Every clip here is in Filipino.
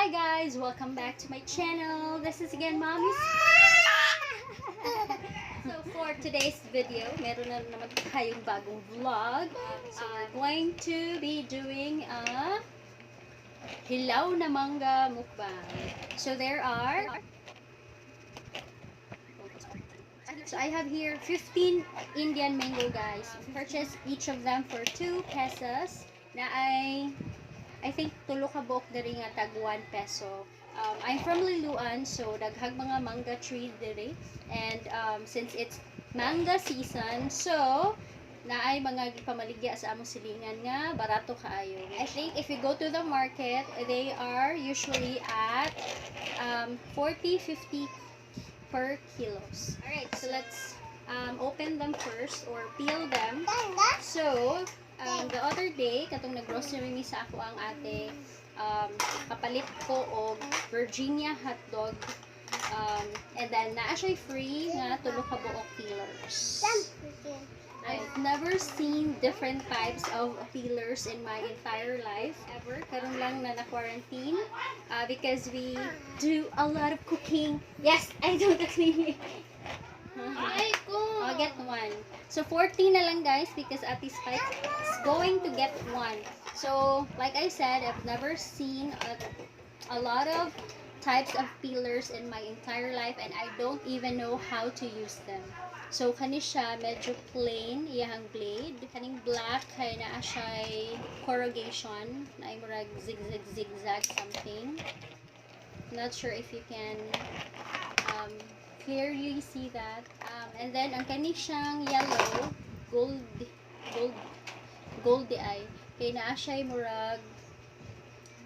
Hi guys! Welcome back to my channel. This is again Mommy's. So for today's video, meron na naman tayong bagong vlog. So we're going to be doing a hilaw na mangga mukbang. So I have here 15 Indian mango guys. Purchase each of them for 2 pesos. Na I think tulo ka buok diri nga tag 1 peso. I'm from Liloan, so daghang mga manga tree diri. And since it's manga season, so naay mga pamaligya sa among silingan nga barato kaayo. I think if you go to the market, they are usually at 40-50 per kilos. Alright, so let's open them first or peel them. So, the other day, katong nag-grocery mi sa ako ang ate, kapalit ko og Virginia hotdog. And then, naa siya free nga tulo ka buok peelers. I've never seen different types of peelers in my entire life ever. Karon lang na quarantine because we do a lot of cooking. Yes, I do the cleaning. I'll get one. So 40 na lang guys because Ate Spike is going to get one. So like I said, I've never seen a lot of types of peelers in my entire life and I don't even know how to use them. So kani siya medyo plain iyang blade, kaning black kay naa siya corrugation na ay murag zigzag something. Not sure if you can clearly see that. And then ang kani siyang yellow, goldy eye kay naa siya murag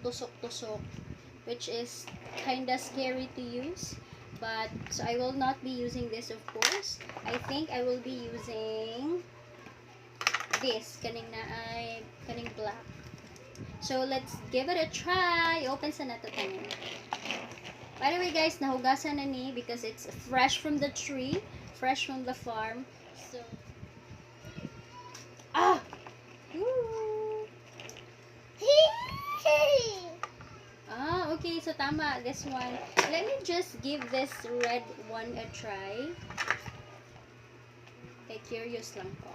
tusok-tusok, which is kinda scary to use. But so I will not be using this, of course. I think I will be using this kaning black. So let's give it a try. Open sa nato tanan. By the way guys, nahugasan na ni because it's fresh from the tree, fresh from the farm. So okay, so tama, this one. Let me just give this red one a try. Okay, curious lang ko.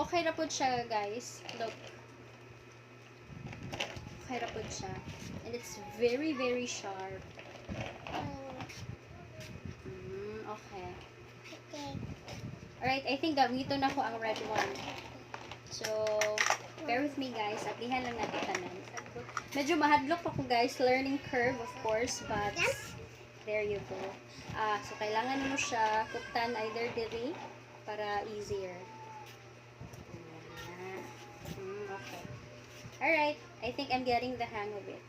Okay na po siya, guys. Look. Okay na po siya. And it's very, very sharp. Okay. Alright, I think gamiton na ko ang red one. So, bear with me guys. Apihan lang natin tanan. Medyo mahadlok pa ko guys. Learning curve of course. But, there you go. So, kailangan mo siya kuktan either diri para easier. Okay. Alright. I think I'm getting the hang of it.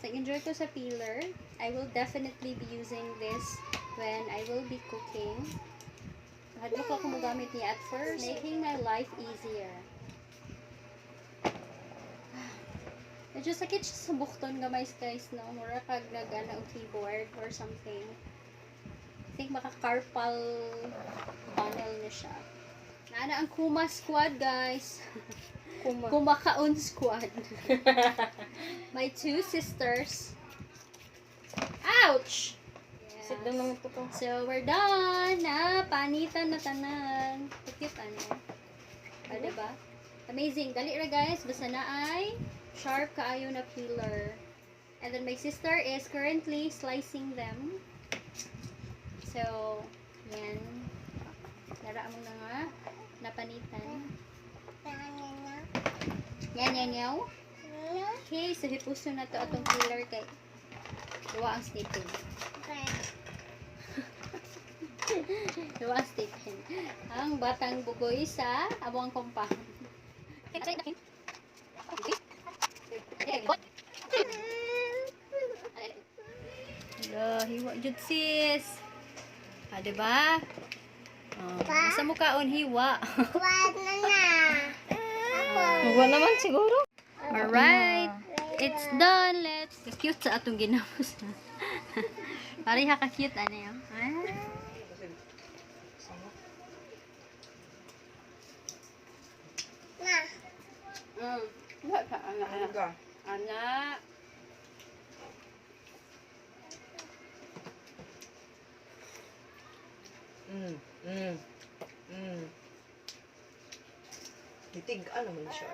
Nag-enjoy ko sa peeler. I will definitely be using this when I will be cooking. Hadlok ako magamit niya at first, making my life easier. Medyo sakit siya sa bukton gamay guys, no? Mura pag nag-ana o keyboard or something. I think maka-carpal tunnel na siya. Naana ang Kuma squad guys. Kumakaon squad. My 2 sisters. Ouch! Yes. So, we're done. Panitan na tanan. Cute ano. Diba? Amazing. Dali ra guys. Basta na ay sharp kaayo na peeler. And then my sister is currently slicing them. So, yan. Lara mo na nga. Napanitan. Yan. Okay, so hipuso na to atong peeler kay duwa ang stipin. Duwa ang stipin. Ang batang bugoy sa abong compound. Okay. jud sis. Ah, diba? Oh, nasa mukhaon hiwa. Huwag naman siguro. Alright. It's done. Let's cute sa atong ginamos. Pareha ka cute ano yun. Wala ka anak. Anak. Ditig, ano man siya?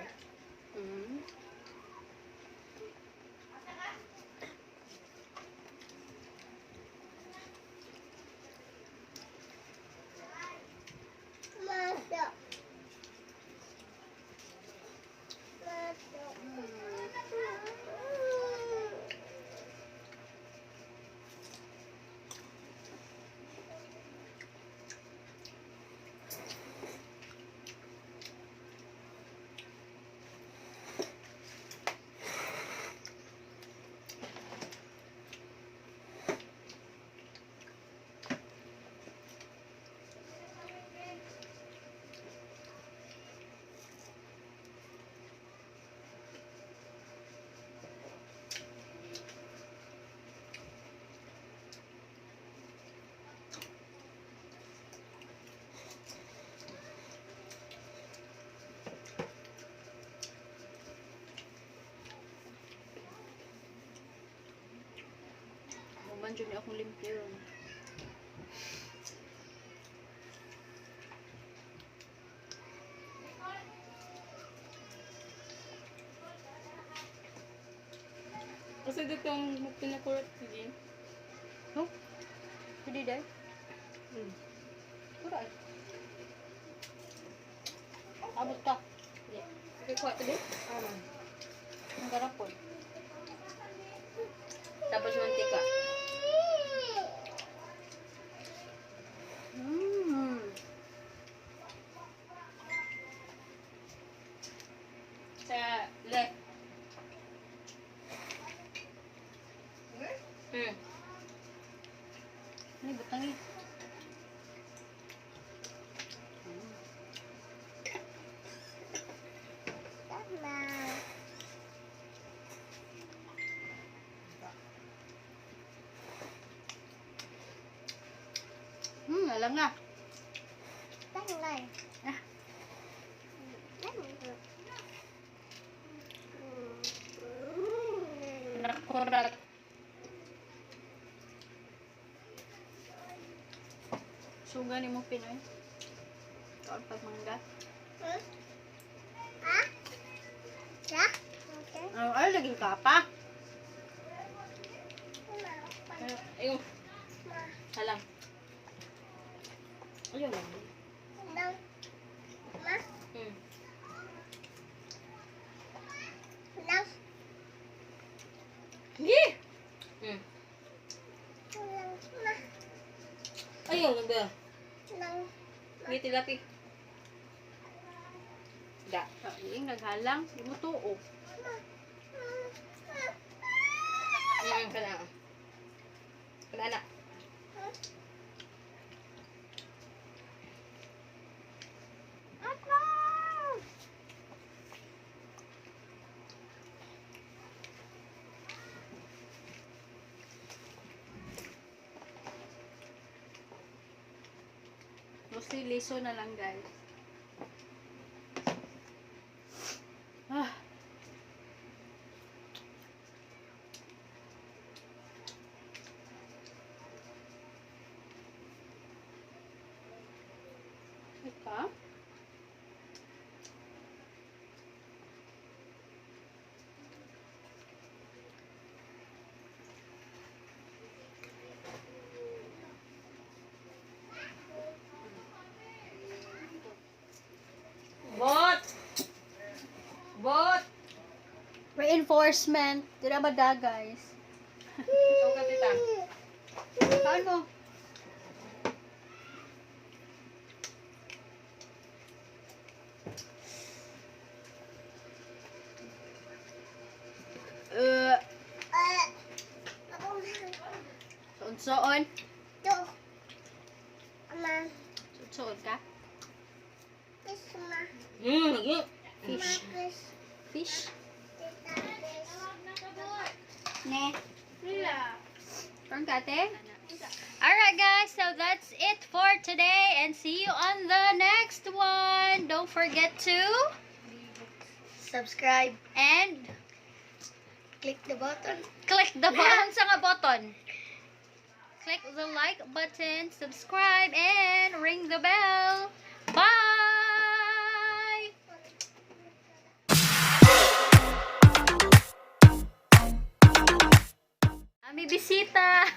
Manjud ni akong limpyo. Kasi ditong pinakurat din. No? Pwede dahil? Kurat. Abot ka. Hindi. Okay, kuha ito din? Ang garapon. Tapos mantika. Sa left. Ini butang ni. Alam nga. Pinakurat. Suga ni mo Pinoy. Kaon pag mangga. Ay, lagi ka pa. Ayun. Salam. Ayun lang. Gi. Ayun lang ba? Ngiti lapi. Da. Yung naghalang, di mo tuo. Kana. Kana. Mostly liso na lang guys. Ika? Bot! Reinforcement. Di na ba guys? Ikaw ka tita. Paano? Suon. Suon ka? Fish. Fish. Ne. Turn ka, ate? Alright guys, so that's it for today and see you on the next one. Don't forget to Subscribe. and Click the button. click the button sa nga button. Click the like button, subscribe, and ring the bell. Bye! May bisita!